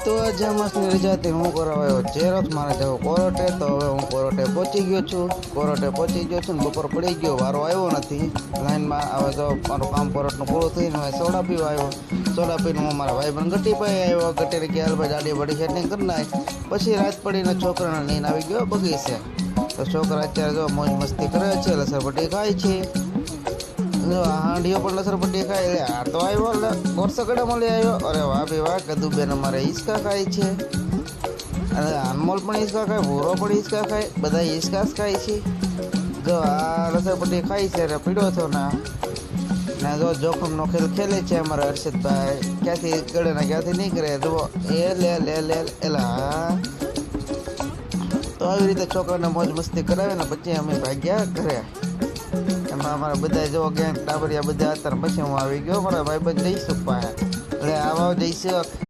તો આજે અમાસની રજાથી હું કરાવ્યો ઝેરોક્સ મારે જવો કોરોટે. તો હવે હું કોરોટે પહોંચી ગયો છું. ને બપોર પડી ગયો, વારો આવ્યો નથી લાઈનમાં. હવે તો મારું કામ કોરોટનું પૂરું થઈને હવે સોડા પીવા આવ્યો. સોડા પીને હું મારા ભાઈબંધ ગટી પાસે આવ્યો. ગટીને કે હાલ ભાઈ ગાડી બડી સેટિંગ કરી નાખ. પછી રાત પડીને છોકરાને લઈને આવી ગયો બગીચે. તો છોકરા અત્યારે જો મોજ મસ્તી કરે છે, લસરપટ્ટી ખાય છે. જો આ હાંડીઓ પણ લસરપટ્ટી ખાય. આ તો આવ્યો વર્ષકડે મળી આવ્યો. અરે વાહ ભાઈ વાહ, કદું બેન અમારે હિંચકા ખાય છે. અને અનમોલ પણ હિંચકા ખાય, ભૂરો પણ હિંચકા ખાય, બધા હિંચકા જ ખાય છે. જો આ લસરપટ્ટી ખાય છે એટલે પીડો થયો ને જો જોખમનો ખેલ ખેલે છે અમારા હર્ષદભાઈ. ક્યાંથી ગળે ને ક્યાંથી નીકળે જુઓ. એ લે એલા. તો આવી રીતે છોકરાને મોજ મસ્તી કરાવે ને પછી અમે ભાગ્યા ઘરે. એમાં અમારા બધા જો ગેંગ ટાબરિયા બધા હતા. પછી હું આવી ગયો મારા ભાઈબંધ જઈશું પાસે. એટલે આવા જઈશું.